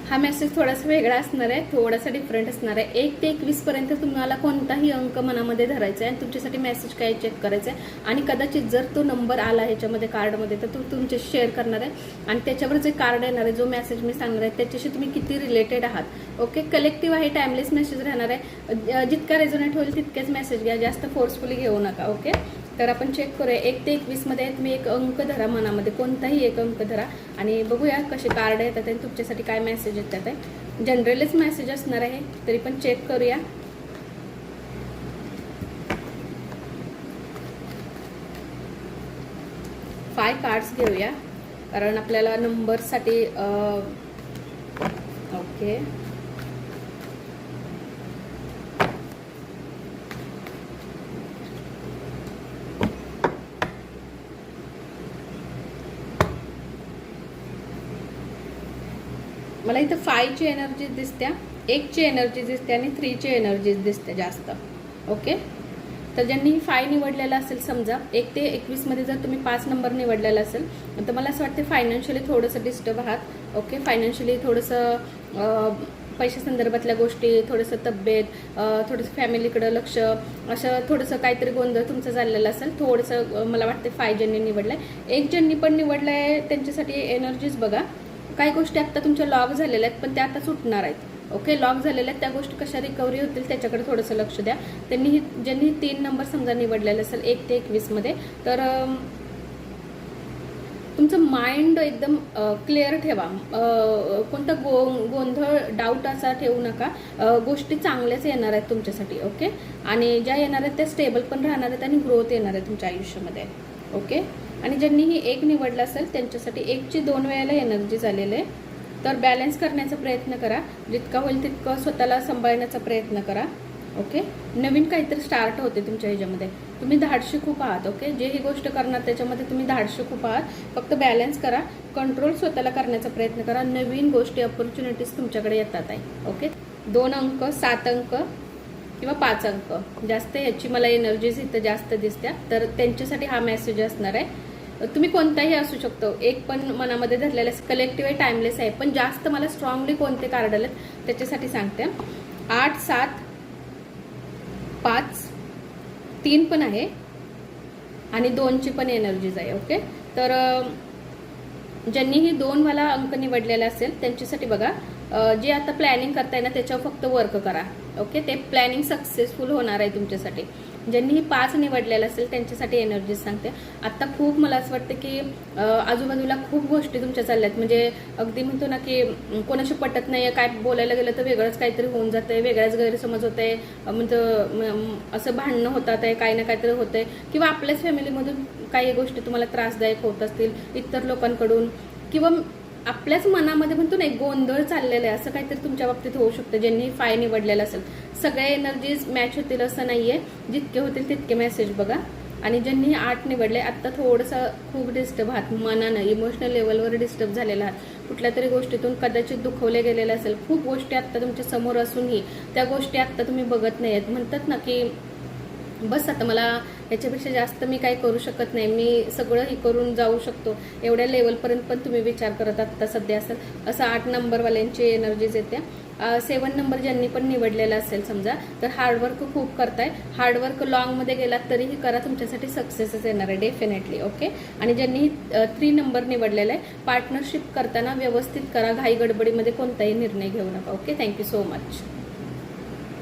हा मेसेज थोडासा वेगळा असणार आहे, थोडासा डिफरंट असणार आहे. 1 ते 21 पर्यंत तुम्हाला कोणताही अंक मनामध्ये धरायचा आहे आणि तुमच्यासाठी मेसेज काय चेक करायचा आहे. आणि कदाचित जर तो नंबर आला ह्याच्यामध्ये कार्डमध्ये तर तो तुमच्याशी शेअर करणार आहे. आणि त्याच्यावर जे कार्ड येणार आहे, जो मेसेज मी सांगणार आहे त्याच्याशी तुम्ही किती रिलेटेड आहात. ओके, कलेक्टिव्ह आहे, टाइमलेस मेसेज राहणार आहे. जितका रेझोनेट होईल तितकेच मेसेज घ्या, जास्त फोर्सफुली घेऊ नका. ओके, तर आपण चेक करूया. 1 ते 21 मध्ये तुम्ही एक अंक धरा मनामध्ये, कोणताही एक अंक धरा आणि बघूया कसे कार्ड येतात आणि तुमच्यासाठी काय मेसेज येतात आहे. जनरलच मेसेज असणार आहे, तरी पण चेक करूया. फाय कार्ड्स घेऊया कारण आपल्याला नंबरसाठी ओके मला इथं 5 ची एनर्जी दिसत्या, 1 ची एनर्जी दिसते आणि 3 ची एनर्जी दिसते जास्त. ओके, तर ज्यांनी 5 निवडलेला असेल, समजा 1 ते 21 मध्ये जर तुम्ही 5 नंबर निवडलेला असेल तर मला असं वाटतं फायनान्शियली थोडंसं डिस्टर्ब आहात. ओके, फायनान्शियली थोडंसं पैशा संदर्भातल्या गोष्टी, थोडंसं तब्येत, थोडंसं फॅमिलीकडं लक्ष, असं थोडंसं काहीतरी गोंधळ तुमचा चाललेला असेल. थोडंसं मला वाटतं 5 ज्यांनी निवडलंय. 1 ज्यांनी पण निवडलंय त्यांच्यासाठी एनर्जीज बघा. काही गोष्टी आता तुमच्या लॉक झालेल्या आहेत पण त्या आता सुटणार आहेत. ओके, लॉक झालेल्या आहेत त्या गोष्टी कशा रिकव्हरी होतील त्याच्याकडे थोडंसं लक्ष द्या. ज्यांनी 3 नंबर समजा निवडलेले असेल 1 ते 21 मध्ये, तर तुमचं माइंड एकदम क्लिअर ठेवा. कोणता गोंधळ डाऊट असा ठेवू नका. गोष्टी चांगल्याच येणार आहेत तुमच्यासाठी. ओके, आणि ज्या येणार आहेत त्या स्टेबल पण राहणार आहेत आणि ग्रोथ येणार आहे तुमच्या आयुष्यामध्ये. ओके, आणि ज्यांनीही 1 निवडलं असेल त्यांच्यासाठी 1 ची 2 वेळेला एनर्जी झालेली आहे. तर बॅलन्स करण्याचा प्रयत्न करा, जितका होईल तितकं स्वतःला सांभाळण्याचा प्रयत्न करा. ओके, नवीन काहीतरी स्टार्ट होते तुमच्या ह्याच्यामध्ये. तुम्ही धाडशी खूप आहात. ओके, जे ही गोष्ट करणार त्याच्यामध्ये तुम्ही धाडशी खूप आहात. फक्त बॅलन्स करा, कंट्रोल स्वतःला करण्याचा प्रयत्न करा. नवीन गोष्टी, ऑपॉर्च्युनिटीज तुमच्याकडे येतात आहे. ओके, 2 अंक, 7 अंक किंवा 5 अंक जास्त ह्याची मला एनर्जीज इथं जास्त दिसत्या, तर त्यांच्यासाठी हा मेसेज असणार आहे. तुम्ही कोणताही असू शकतो, एक पण मनामध्ये धरलेला कलेक्टिव्ह आहे, टाइमलेस आहे, पण जास्त मला स्ट्रॉंगली कोणते कार्ड आलेत त्याच्यासाठी सांगते. 8, 7, 5, 3 पण आहे आणि 2 ची पण एनर्जीज आहे. ओके, तर ज्यांनीही 2 वाला अंक निवडलेला असेल त्यांच्यासाठी बघा, जे आता प्लॅनिंग करताय ना त्याच्यावर फक्त वर्क करा. ओके, ते प्लॅनिंग सक्सेसफुल होणार आहे तुमच्यासाठी. ज्यांनी 5 निवडलेलं असेल त्यांच्यासाठी एनर्जी सांगते. आता खूप मला असं वाटतं की आजूबाजूला खूप गोष्टी तुमच्या चालल्यात, म्हणजे अगदी म्हणतो ना की कोणाशी पटत नाही, काय बोलायला गेलं तर वेगळंच काहीतरी होऊन जातंय, वेगळाच गैरसमज होत आहे, म्हणजे असं भांडणं होतात आहे, काही ना काहीतरी होतंय, किंवा आपल्याच फॅमिलीमधून काही गोष्टी तुम्हाला त्रासदायक होत असतील इतर लोकांकडून, किंवा आपल्याच मनामध्ये म्हणतो ना एक गोंधळ चाललेला आहे, असं काहीतरी तुमच्या बाबतीत होऊ शकतं. ज्यांनी 5 निवडलेलं असेल सगळ्या एनर्जीज मॅच होतील असं नाहीये, जितके होतील तितके मेसेज बघा. आणि ज्यांनी 8 निवडले, आत्ता थोडंसं खूप डिस्टर्ब आहात मनानं, इमोशनल लेवलवर डिस्टर्ब झालेला आहात, कुठल्या तरी गोष्टीतून कदाचित दुखवले गेलेले असेल. खूप गोष्टी आत्ता तुमच्या समोर असूनही त्या गोष्टी आत्ता तुम्ही बघत नाहीयेत. म्हणतात ना की बस आता मला याच्यापेक्षा जास्त मी काही करू शकत नाही, मी सगळं ही करून जाऊ शकतो, एवढ्या लेवलपर्यंत पण तुम्ही विचार करत आत्ता सध्या असेल. असं 8 नंबरवाल्यांची एनर्जीज येते. 7 नंबर ज्यांनी पण निवडलेला असेल समजा, तर हार्डवर्क खूप करताय. हार्डवर्क लॉंगमध्ये गेलात तरीही करा, तुमच्यासाठी सक्सेसच येणार आहे डेफिनेटली. ओके, आणि ज्यांनी 3 नंबर निवडलेला आहे, पार्टनरशिप करताना व्यवस्थित करा, घाई गडबडीमध्ये कोणताही निर्णय घेऊ नका. Okay, thank you so much.